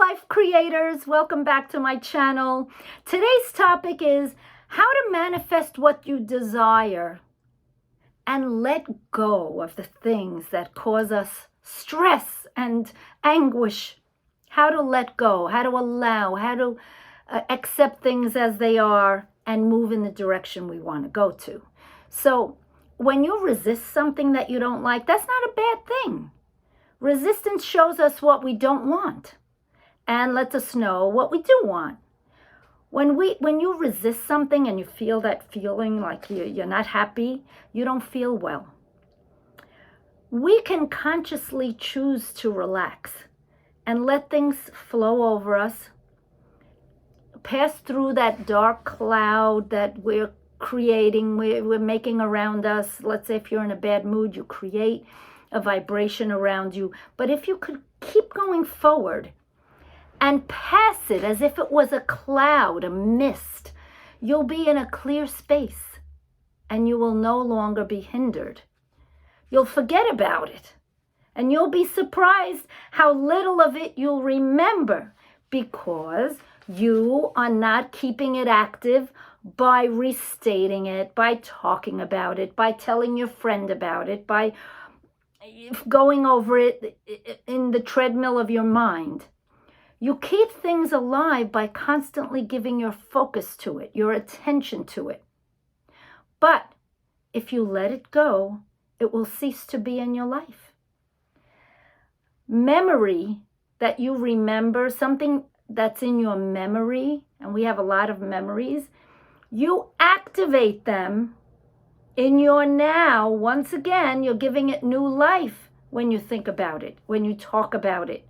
life creators, welcome back to my channel. Today's topic is how to manifest what you desire and let go of the things that cause us stress and anguish. How to let go, how to allow, how to accept things as they are and move in the direction we want to go to. So when you resist something that you don't like, that's not a bad thing. Resistance shows us what we don't want and lets us know what we do want. When you resist something and you feel that feeling like you're not happy, you don't feel well. We can consciously choose to relax and let things flow over us, pass through that dark cloud that we're creating, we're making around us. Let's say if you're in a bad mood, you create a vibration around you. But if you could keep going forward and pass it as if it was a cloud, a mist, you'll be in a clear space and you will no longer be hindered. You'll forget about it and you'll be surprised how little of it you'll remember because you are not keeping it active by restating it, by talking about it, by telling your friend about it, by going over it in the treadmill of your mind. You keep things alive by constantly giving your focus to it, your attention to it. But if you let it go, it will cease to be in your life. Memory that you remember, something that's in your memory, and we have a lot of memories, you activate them in your now. Once again, you're giving it new life when you think about it, when you talk about it.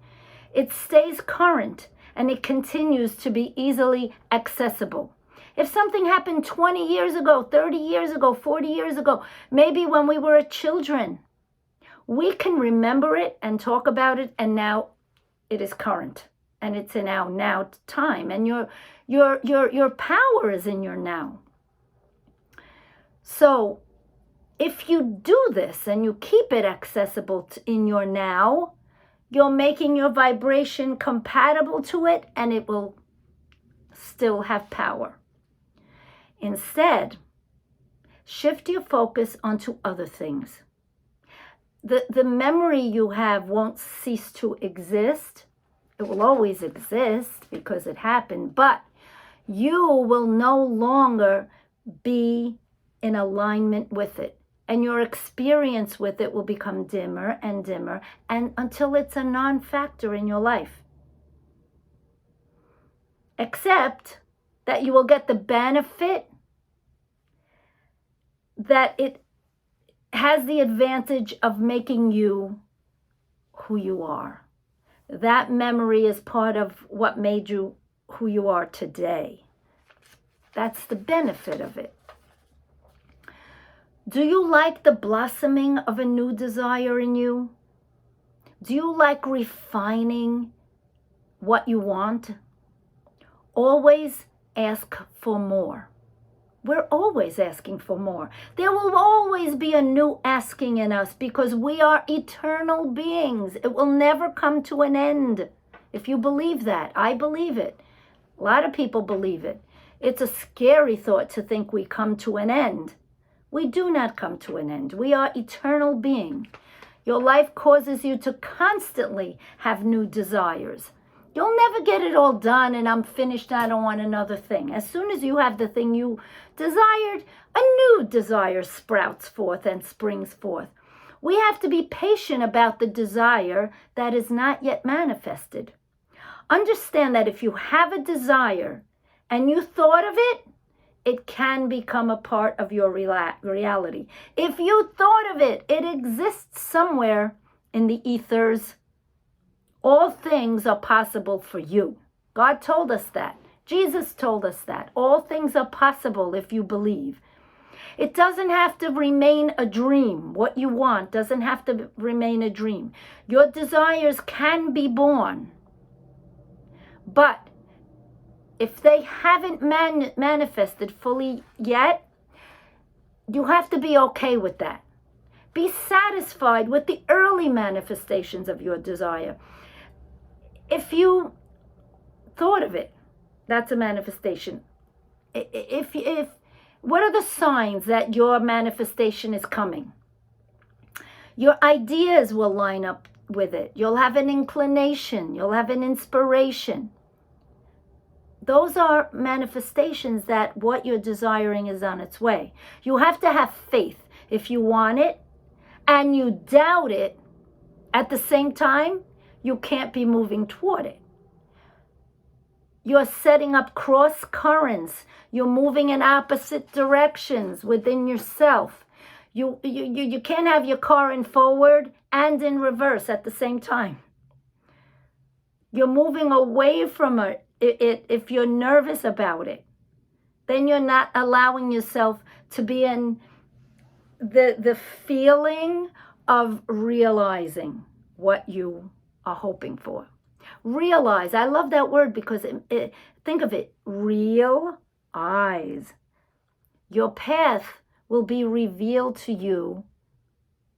It stays current and it continues to be easily accessible. If something happened 20 years ago, 30 years ago, 40 years ago, maybe when we were children, we can remember it and talk about it, and now it is current and it's in our now time, and your power is in your now. So if you do this and you keep it accessible in your now, you're making your vibration compatible to it and it will still have power. Instead, shift your focus onto other things. The memory you have won't cease to exist. It will always exist because it happened, but you will no longer be in alignment with it. And your experience with it will become dimmer and dimmer, and until it's a non-factor in your life. Except that you will get the benefit that it has the advantage of making you who you are. That memory is part of what made you who you are today. That's the benefit of it. Do you like the blossoming of a new desire in you? Do you like refining what you want? Always ask for more. We're always asking for more. There will always be a new asking in us because we are eternal beings. It will never come to an end. If you believe that, I believe it. A lot of people believe it. It's a scary thought to think we come to an end. We do not come to an end. We are eternal beings. Your life causes you to constantly have new desires. You'll never get it all done and I'm finished, I don't want another thing. As soon as you have the thing you desired, a new desire sprouts forth and springs forth. We have to be patient about the desire that is not yet manifested. Understand that if you have a desire and you thought of it, it can become a part of your reality. If you thought of it, it exists somewhere in the ethers. All things are possible for you. God told us that. Jesus told us that. All things are possible if you believe. It doesn't have to remain a dream. What you want doesn't have to remain a dream. Your desires can be born. But if they haven't manifested fully yet, you have to be okay with that. Be satisfied with the early manifestations of your desire. If you thought of it, that's a manifestation. If what are the signs that your manifestation is coming? Your ideas will line up with it. You'll have an inclination. You'll have an inspiration. Those are manifestations that what you're desiring is on its way. You have to have faith. If you want it and you doubt it, at the same time, you can't be moving toward it. You're setting up cross currents. You're moving in opposite directions within yourself. You can't have your car in forward and in reverse at the same time. You're moving away from it if you're nervous about it. Then you're not allowing yourself to be in the feeling of realizing what you are hoping for. Realize, I love that word because think of it, real eyes. Your path will be revealed to you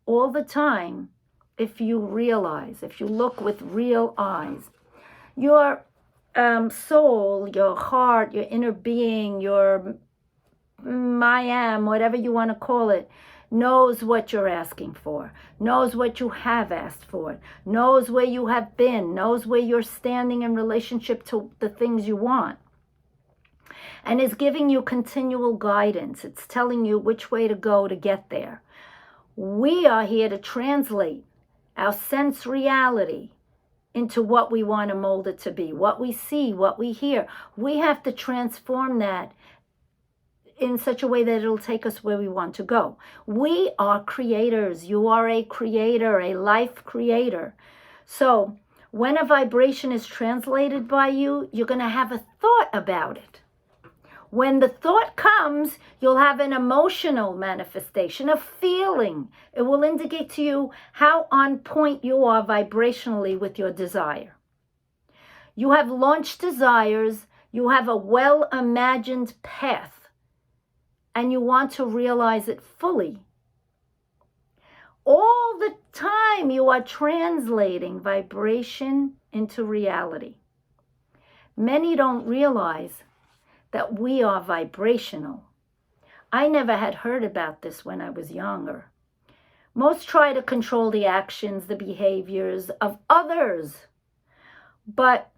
all the time if you realize, if you look with real eyes. Your soul, your heart, your inner being, your I am, whatever you want to call it, knows what you're asking for, knows what you have asked for, knows where you have been, knows where you're standing in relationship to the things you want, and is giving you continual guidance. It's telling you which way to go to get there. We are here to translate our sense reality into what we want to mold it to be, what we see, what we hear. We have to transform that in such a way that it'll take us where we want to go. We are creators. You are a creator, a life creator. So when a vibration is translated by you, you're going to have a thought about it. When the thought comes, you'll have an emotional manifestation, a feeling. It will indicate to you how on point you are vibrationally with your desire. You have launched desires. You have a well-imagined path, and you want to realize it fully. All the time you are translating vibration into reality. Many don't realize that we are vibrational. I never had heard about this when I was younger. Most try to control the actions, the behaviors of others. But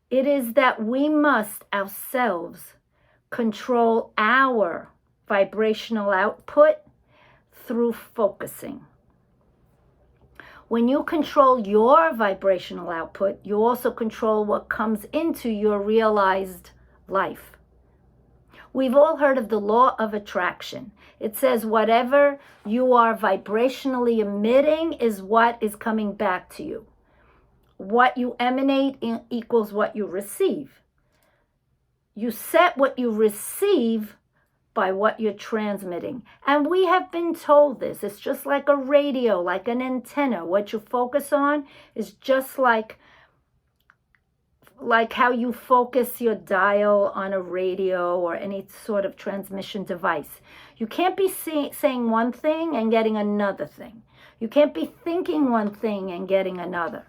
it is that we must ourselves control our vibrational output through focusing. When you control your vibrational output, you also control what comes into your realized life. We've all heard of the law of attraction. It says whatever you are vibrationally emitting is what is coming back to you. What you emanate equals what you receive. You set what you receive by what you're transmitting. And we have been told this. It's just like a radio, like an antenna. What you focus on is just like how you focus your dial on a radio or any sort of transmission device. You can't be saying one thing and getting another thing. You can't be thinking one thing and getting another.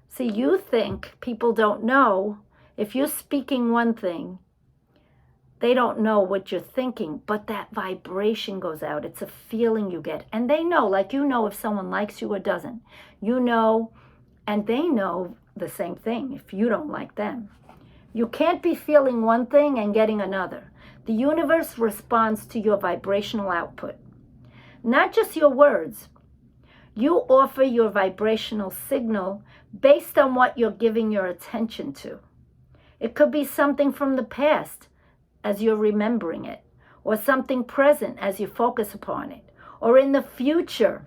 See, you think people don't know. If you're speaking one thing, they don't know what you're thinking, but that vibration goes out. It's a feeling you get. And they know, like you know if someone likes you or doesn't. You know, and they know the same thing if you don't like them. You can't be feeling one thing and getting another. The universe responds to your vibrational output, not just your words. You offer your vibrational signal based on what you're giving your attention to. It could be something from the past as you're remembering it, or something present as you focus upon it, or in the future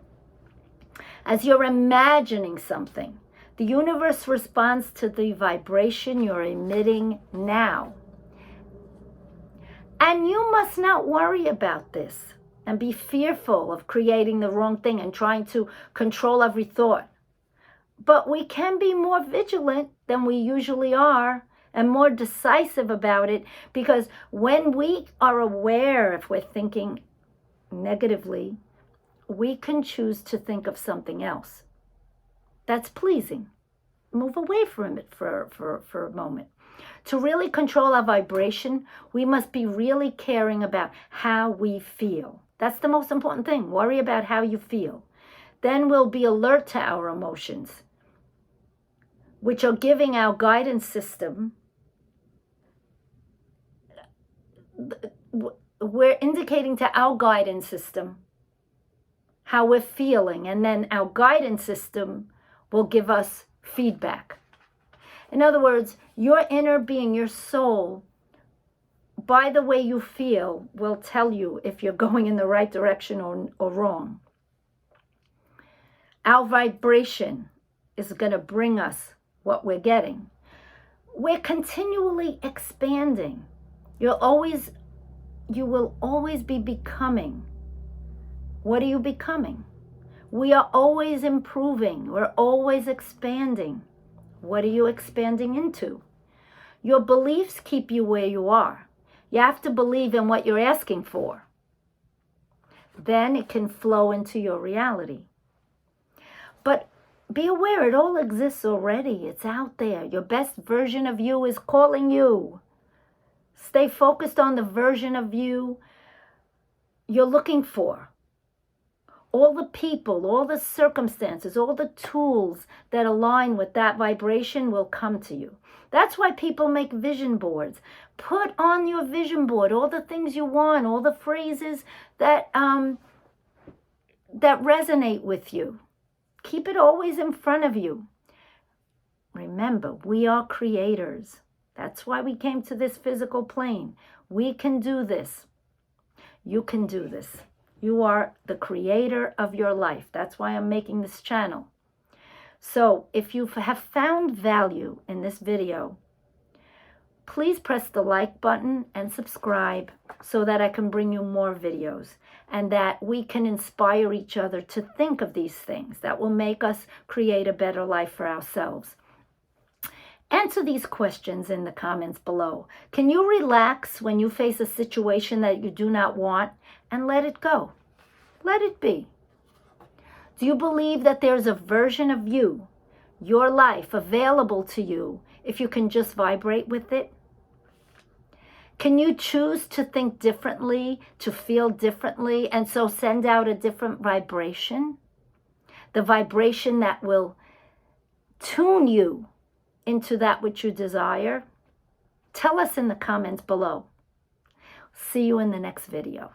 as you're imagining something. The universe responds to the vibration you're emitting now. And you must not worry about this and be fearful of creating the wrong thing and trying to control every thought. But we can be more vigilant than we usually are and more decisive about it, because when we are aware if we're thinking negatively, we can choose to think of something else that's pleasing. move away from it for a moment. To really control our vibration, we must be really caring about how we feel. That's the most important thing. Worry about how you feel. Then we'll be alert to our emotions, which are giving our guidance system. We're indicating to our guidance system how we're feeling, and then our guidance system will give us feedback. In other words, your inner being, your soul, by the way you feel, will tell you if you're going in the right direction or wrong. Our vibration is going to bring us what we're getting. We're continually expanding. You will always be becoming. What are you becoming? We are always improving. We're always expanding. What are you expanding into? Your beliefs keep you where you are. You have to believe in what you're asking for. Then it can flow into your reality. But be aware, it all exists already. It's out there. Your best version of you is calling you. Stay focused on the version of you you're looking for. All the people, all the circumstances, all the tools that align with that vibration will come to you. That's why people make vision boards. Put on your vision board all the things you want, all the phrases that resonate with you. Keep it always in front of you. Remember, we are creators. That's why we came to this physical plane. We can do this. You can do this. You are the creator of your life. That's why I'm making this channel. So if you have found value in this video, please press the like button and subscribe so that I can bring you more videos and that we can inspire each other to think of these things that will make us create a better life for ourselves. Answer these questions in the comments below. Can you relax when you face a situation that you do not want and let it go? Let it be. Do you believe that there's a version of you, your life, available to you if you can just vibrate with it? Can you choose to think differently, to feel differently, and so send out a different vibration? The vibration that will tune you into that which you desire? Tell us in the comments below. See you in the next video.